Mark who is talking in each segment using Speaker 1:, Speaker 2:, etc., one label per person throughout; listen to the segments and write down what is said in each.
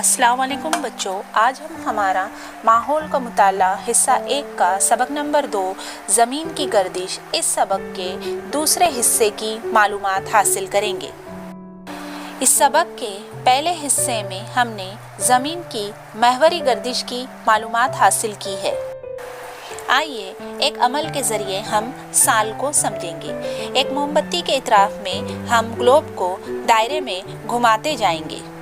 Speaker 1: अस्सलाम वालेकुम बच्चों, आज हम हमारा माहौल का मुताला हिस्सा 1 का सबक नंबर 2 ज़मीन की गर्दिश इस सबक के दूसरे हिस्से की मालूमात हासिल करेंगे। इस सबक के पहले हिस्से में हमने ज़मीन की महवरी गर्दिश की मालूमात हासिल की है। आइए एक अमल के ज़रिए हम साल को समझेंगे। एक मोमबत्ती के इतराफ़ में हम ग्लोब को दायरे में घुमाते जाएंगे।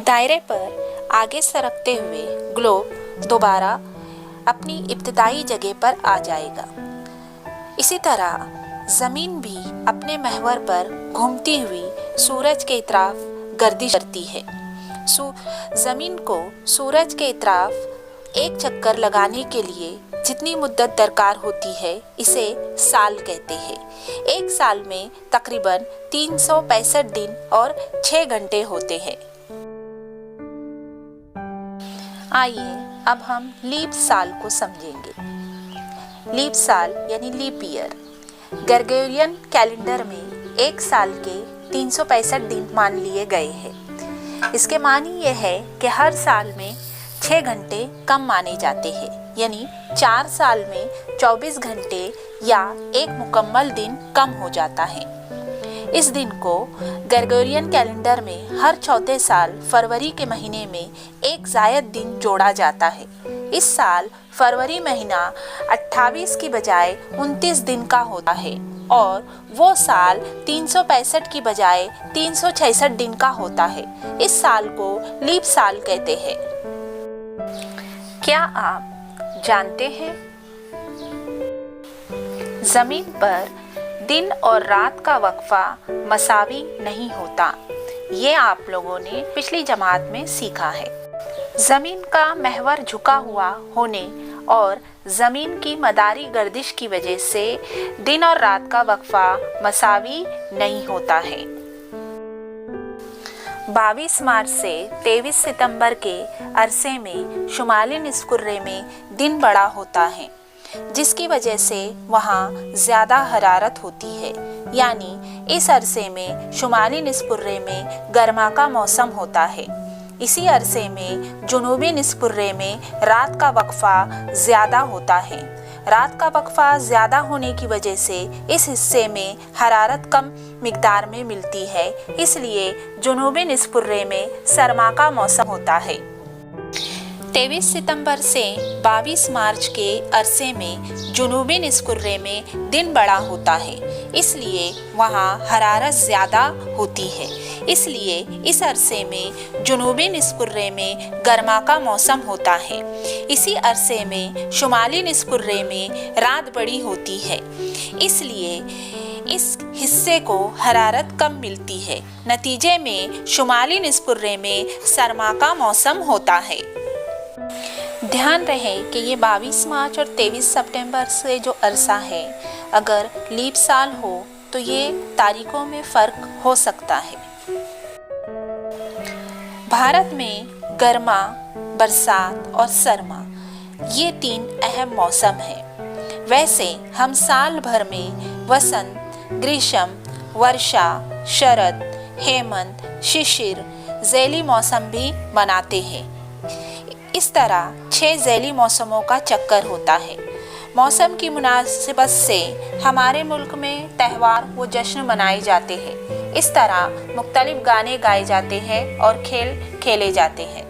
Speaker 1: दायरे पर आगे सरकते हुए ग्लोब दोबारा अपनी इब्तिदाई जगह पर आ जाएगा। इसी तरह ज़मीन भी अपने महवर पर घूमती हुई सूरज के इतराफ गर्दिश करती है। ज़मीन को सूरज के इतराफ एक चक्कर लगाने के लिए जितनी मुद्दत दरकार होती है इसे साल कहते हैं। एक साल में तकरीबन 365 दिन और 6 घंटे होते हैं। आइए अब हम लीप साल को समझेंगे। लीप साल यानी लीप ईयर ग्रेगोरियन कैलेंडर में एक साल के 365 दिन मान लिए गए हैं। इसके मानी यह है कि हर साल में 6 घंटे कम माने जाते हैं, यानी 4 साल में 24 घंटे या एक मुकम्मल दिन कम हो जाता है। इस दिन को ग्रेगोरियन कैलेंडर में हर चौथे साल फरवरी के महीने में एक ज़ायद दिन जोड़ा जाता है। इस साल फरवरी महीना 28 की बजाय 29 दिन का होता है और वो साल 365 की बजाय 366 दिन का होता है। इस साल को लीप साल कहते हैं। क्या आप जानते हैं ज़मीन पर दिन और रात का वक्फा मसावी नहीं होता। ये आप लोगों ने पिछली जमात में सीखा है। ज़मीन का महवर झुका हुआ होने और ज़मीन की मदारी गर्दिश की वजह से दिन और रात का वक्फा मसावी नहीं होता है। 22 मार्च से 23 सितंबर के अरसे में शुमाली निस्कुर्रे में दिन बड़ा होता है, जिसकी वजह से वहाँ ज़्यादा हरारत होती है। यानी इस अरसे में शुमाली निस्कुर्रे में गर्मा का मौसम होता है। इसी अरसे में जुनूबी निस्कुर्रे में रात का वक्फा ज़्यादा होता है। रात का वक्फा ज़्यादा होने की वजह से इस हिस्से में हरारत कम मिकदार में मिलती है, इसलिए जुनूबी निस्कुर्रे में सरमा का मौसम होता है। 23 सितंबर से 22 मार्च के अरसे में जुनूबी निस्कुर्रे में दिन बड़ा होता है, इसलिए वहाँ हरारत ज़्यादा होती है। इसलिए इस अरसे में जुनूबी निस्कुर्रे में गर्मा का मौसम होता है। इसी अरसे में शुमाली निस्कुर्रे में रात बड़ी होती है, इसलिए इस हिस्से को हरारत कम मिलती है। नतीजे में शुमाली निस्कुर्रे में सरमा का मौसम होता है। ध्यान रहे कि ये 22 मार्च और 23 सितंबर से जो अरसा है, अगर लीप साल हो तो ये तारीखों में फ़र्क हो सकता है। भारत में गर्मा, बरसात और सरमा ये 3 अहम मौसम हैं। वैसे हम साल भर में वसंत, ग्रीष्म, वर्षा, शरद, हेमंत, शिशिर, ज़ैली मौसम भी मनाते हैं। इस तरह 6 ज़ैली मौसमों का चक्कर होता है। मौसम की मुनासिबत से हमारे मुल्क में त्यौहार व जश्न मनाए जाते हैं। इस तरह मुख्तलिफ गाने गाए जाते हैं और खेल खेले जाते हैं।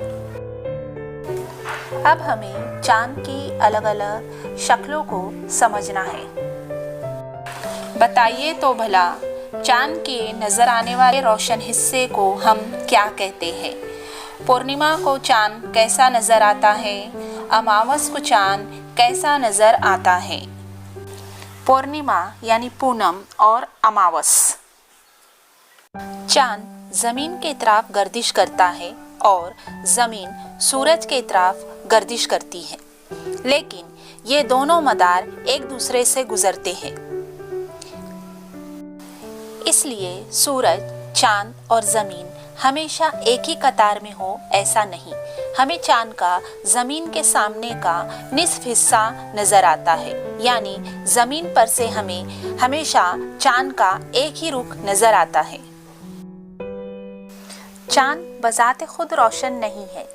Speaker 1: अब हमें चाँद की अलग अलग शक्लों को समझना है। बताइए तो भला चाँद के नज़र आने वाले रोशन हिस्से को हम क्या कहते हैं? पूर्णिमा को चाँद कैसा नज़र आता है? अमावस को चाँद कैसा नज़र आता है? पूर्णिमा यानी पूनम और अमावस। चाँद ज़मीन के इतराफ गर्दिश करता है और ज़मीन सूरज के इतराफ गर्दिश करती है, लेकिन ये दोनों मदार एक दूसरे से गुजरते हैं। इसलिए सूरज, चाँद और ज़मीन हमेशा एक ही कतार में हो ऐसा नहीं। हमें चाँद का ज़मीन के सामने का निस्फ हिस्सा नज़र आता है, यानी ज़मीन पर से हमें हमेशा चाँद का एक ही रुख नज़र आता है। चांद बजाते खुद रोशन नहीं है।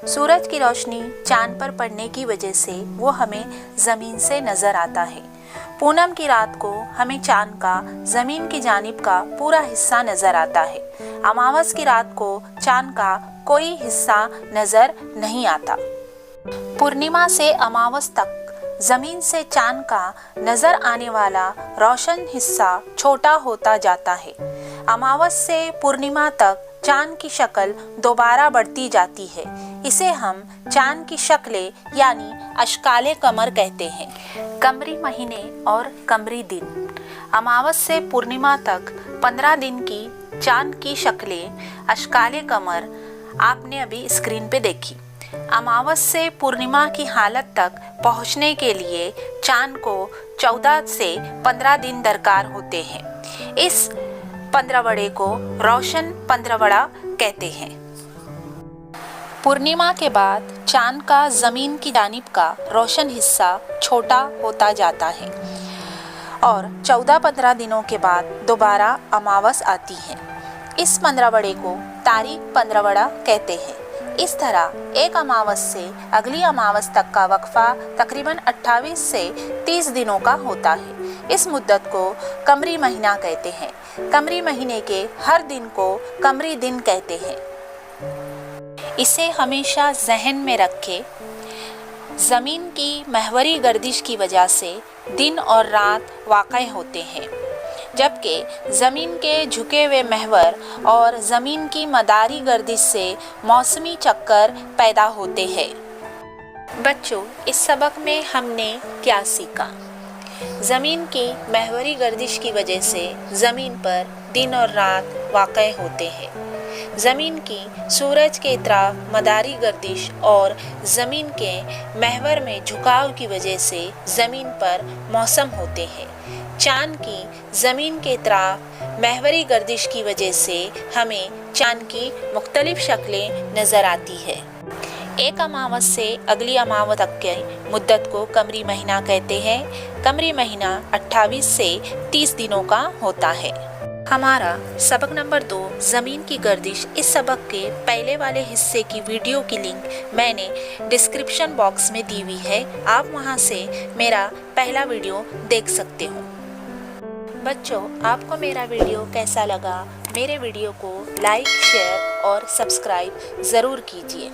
Speaker 1: सूरज की रोशनी चांद पर पड़ने की वजह से वो हमें ज़मीन से नज़र आता है। पूनम की रात को हमें चांद का ज़मीन की जानिब का पूरा हिस्सा नज़र आता है। अमावस की रात को चांद का कोई हिस्सा नज़र नहीं आता। पूर्णिमा से अमावस तक ज़मीन से चांद का नज़र आने वाला रोशन हिस्सा छोटा होता जाता है। अमावस से पूर्णिमा तक चांद की शक्ल दोबारा बढ़ती जाती है। इसे हम चांद की शक्लें यानी अशकाले कमर कहते हैं। कमरी महीने और कमरी दिन। अमावस से पूर्णिमा तक 15 दिन की चांद की शक्लें अशकाले कमर आपने अभी स्क्रीन पे देखी। अमावस से पूर्णिमा की हालत तक पहुंचने के लिए चांद को 14 से 15 दिन दरकार होते हैं। इस पंद्रवड़े को रोशन पंद्रवड़ा कहते हैं। पूर्णिमा के बाद चांद का ज़मीन की जानिब का रोशन हिस्सा छोटा होता जाता है और 14-15 दिनों के बाद दोबारा अमावस आती है। इस पंद्रवड़े को तारीख पंद्रवड़ा कहते हैं। इस तरह एक अमावस से अगली अमावस तक का वक्फा तकरीबन 28 से 30 दिनों का होता है। इस मुद्दत को कमरी महीना कहते हैं। कमरी महीने के हर दिन को कमरी दिन कहते हैं। इसे हमेशा जहन में रखें। ज़मीन की महवरी गर्दिश की वजह से दिन और रात वाक़ई होते हैं, जबकि ज़मीन के झुके हुए महवर और ज़मीन की मदारी गर्दिश से मौसमी चक्कर पैदा होते हैं। बच्चों, इस सबक में हमने क्या सीखा? ज़मीन की महवरी गर्दिश की वजह से ज़मीन पर दिन और रात वाक़ई होते हैं। ज़मीन की सूरज के इतराफ मदारी गर्दिश और ज़मीन के महवर में झुकाव की वजह से ज़मीन पर मौसम होते हैं। चाँद की ज़मीन के इतराफ महवरी गर्दिश की वजह से हमें चाँद की मुख्तलिफ शक्लें नज़र आती है। एक अमावस से अगली अमावस तक के मुद्दत को कमरी महीना कहते हैं। कमरी महीना 28 से 30 दिनों का होता है। हमारा सबक नंबर 2 ज़मीन की गर्दिश, इस सबक के पहले वाले हिस्से की वीडियो की लिंक मैंने डिस्क्रिप्शन बॉक्स में दी हुई है। आप वहां से मेरा पहला वीडियो देख सकते हो। बच्चों, आपको मेरा वीडियो कैसा लगा? मेरे वीडियो को लाइक, शेयर और सब्सक्राइब ज़रूर कीजिए।